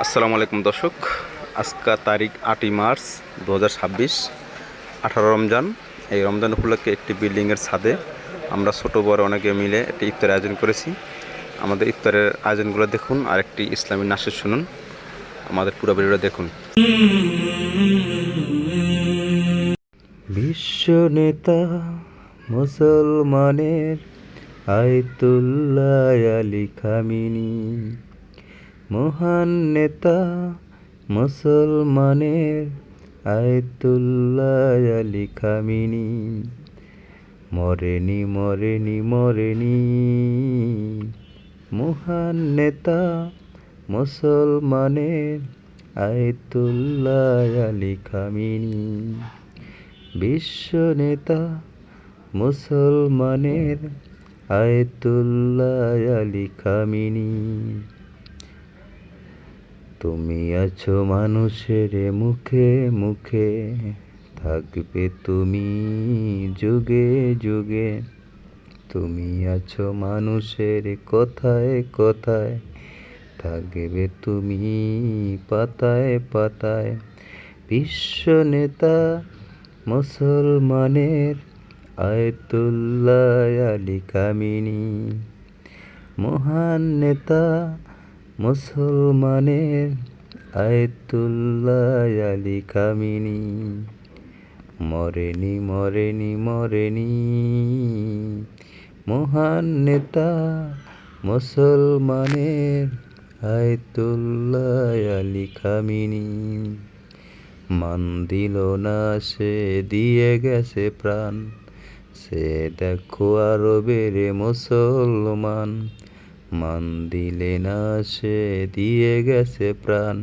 আসসালামু আলাইকুম দর্শক, আজকা তারিখ 8ই মার্চ 2026, 18 রমজান। এই রমজান উপলক্ষে একটি বিল্ডিংয়ের ছাদে আমরা ছোট বড় অনেকে মিলে একটি ইফতারের আয়োজন করেছি। আমাদের ইফতারের আয়োজনগুলো দেখুন আর একটি ইসলামী নাশিদ শুনুন। আমাদের পুরো ভিডিওটা দেখুন। বিশ্ব নেতা মুসলমানের আয়াতুল্লাহ আলী খামিনি, মহান নেতা মুসলমানের আয়াতুল্লাহ আলী খামিনি, মরেনি মরেনি মরেনি, মহান নেতা মুসলমানের আয়াতুল্লাহ আলী খামিনি, বিশ্ব নেতা মুসলমানের আয়াতুল্লাহ আলী খামিনি। তুমি আছো মানুষের মুখে মুখে, থাকবে তুমি যুগে যুগে। তুমি আছো মানুষের কথায় কথায়, থাকবে তুমি পাতায় পাতায়। বিশ্ব নেতা মুসলমানের আয়াতুল্লাহ আলী খামিনি, মহান নেতা মুসলমানের আয়াতুল্লাহ আলী খামিনি, মরেনি মরেনি মরেনি, মহান নেতা মুসলমানের আয়াতুল্লাহ আলী খামিনি। মান দিল না সে দিয়ে গেছে প্রাণ, সে দেখো আরবের মুসলমান। মান দিলে না সে দিয়ে গেছে প্রাণ,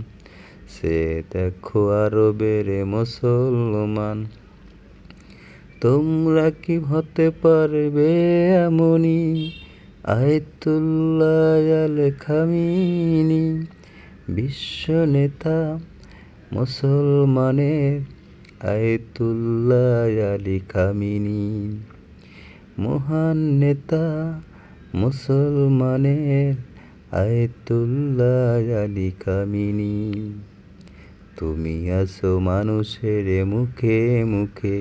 সে দেখো আরবের মুসলমান। তোমরা কি হতে পারবে এমনি, আয়াতুল্লাহ আলী খামিনি, বিশ্ব নেতা মুসলমানের আয়াতুল্লাহ আলী খামিনি, মহান নেতা মুসলমানের আয়াতুল্লাহ আলী খামিনি। তুমি আছো মানুষের মুখে মুখে,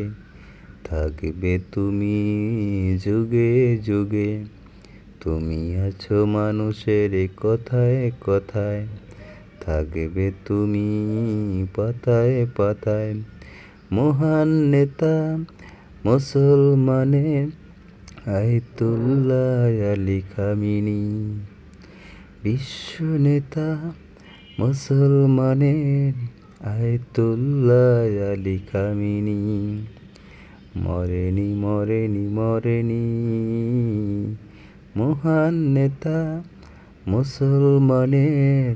থাকবে তুমি যুগে যুগে। তুমি আছো মানুষের কথায় কথায়, থাকবে তুমি পাতায় পাতায়। মহান নেতা মুসলমানের আয়াতুল্লাহ আলী খামিনি, বিশ্ব নেতা মুসলমানের আয়াতুল্লাহ আলী খামিনি, মরেনি মরেনি মরেনি, মহান নেতা মুসলমানের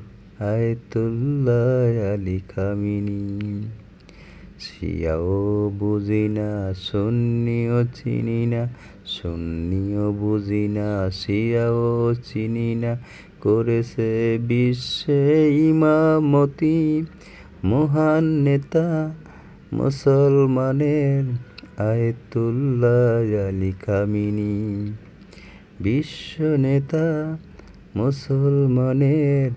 আয়াতুল্লাহ আলী খামিনি। শিয়াও বুঝি না সুন্নিও চিনি না, সুন্নিও বুঝি না শিয়াও চিনি না, করেছে বিশ্বে ইমামতি, মহান নেতা মুসলমানের আয়াতুল্লাহ আলী খামিনি, বিশ্ব নেতা মুসলমানের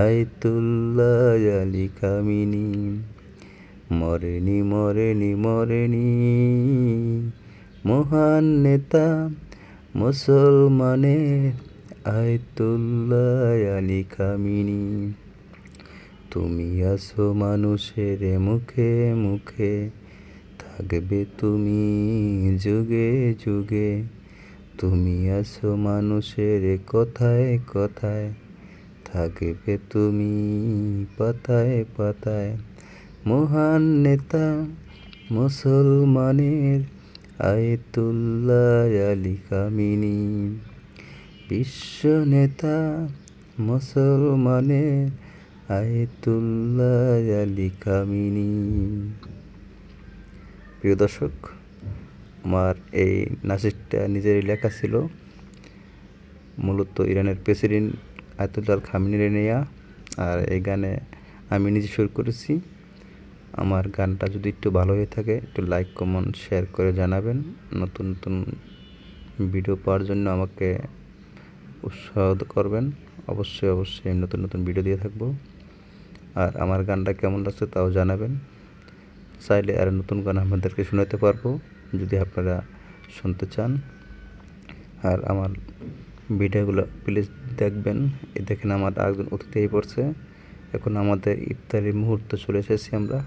আয়াতুল্লাহ আলী খামিনি, মরেনি মরেনি মরেনি, মহান নেতা মুসলমানের আয়াতুল্লাহ আলী খামিনি। তুমি আছো মানুষের মুখে মুখে, থাকবে তুমি যুগে যুগে। তুমি আছো মানুষের কথায় কথায়, থাকবে তুমি পাতায় পাতায়। মহান নেতা মুসলমানের আয়াতুল্লাহ আলী খামিনি, বিশ্ব নেতা মুসলমানের আয়াতুল্লাহ আলী খামিনি। প্রিয় দর্শক, আমার এই নাশিদটা নিজেরই লেখা ছিল, মূলত ইরানের প্রেসিডেন্ট আয়াতুল্লাহ খামিনির নেয়া। আর এই গানে আমি নিজে সুর করেছি। আমার গানটা যদি একটু ভালো হয়ে থাকে, একটু লাইক কমেন্ট শেয়ার করে জানাবেন। নতুন নতুন ভিডিও পাওয়ার জন্য আমাকে উৎসাহ করবেন। অবশ্যই অবশ্যই নতুন নতুন ভিডিও দিয়ে থাকবো। আর আমার গানটা কেমন লাগছে তাও জানাবেন। চাইলে আর নতুন গান আপনাদেরকে শোনাতে পারবো যদি আপনারা শুনতে চান। আর আমার ভিডিওগুলো প্লিজ দেখবেন। এই দেখেন আমার একজন অতিথি হয়ে পড়ছে। এখন আমাদের ইফতারের মুহূর্ত চলে এসেছি আমরা।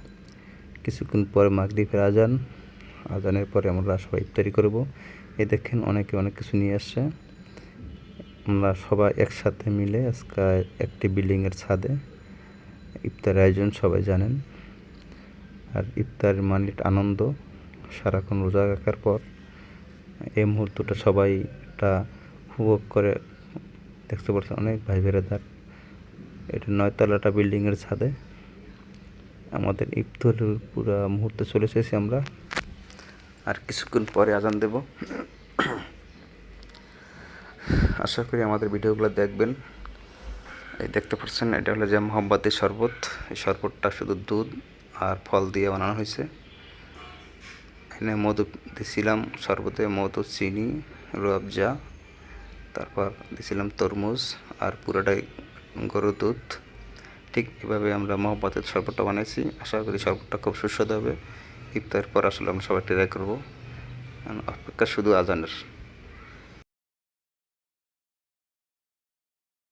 কিছুক্ষণ পরে মাগরিবের আজানের পরে আমরা সবাই ইফতারি করব। এই দেখেন অনেকে অনেক কিছু নিয়ে আসছে। আমরা সবাই একসাথে মিলে আজকে একটি বিল্ডিংয়ের ছাদে ইফতার আয়োজন সবাই জানেন। আর ইফতারের মানে আনন্দ। সারাক্ষণ রোজা রাখার পর এই মুহূর্তটা সবাই একটা উপভোগ করে। দেখতে পাচ্ছেন অনেক ভাই বেরাদার। এটা 9 তলাটা বিল্ডিংয়ের ছাদে আমাদের ইফতারের পুরো মুহূর্তে চলে এসেছি আমরা। আর কিছুক্ষণ পরে আজান দেব। আশা করি আমাদের ভিডিওগুলো দেখবেন। এই দেখতে পাচ্ছেন এটা হলো যে মোহাম্মতের শরবত। এই শরবতটা শুধু দুধ আর ফল দিয়ে বানানো হয়েছে। এখানে মধু দিয়েছিলাম, শরবতে মধু, চিনি, রুয়াবজা, তারপর দিয়েছিলাম তরমুজ আর পুরোটাই গরুর দুধ। ঠিক এভাবে আমরা মোহাম্মতের শরবতটা বানাইছি। আশা করি শরবতটা খুব সুস্বাদু হবে। ইফতার পর আসলে আমরা সবাই ট্রাই করবো। অপেক্ষা শুধু আজানের।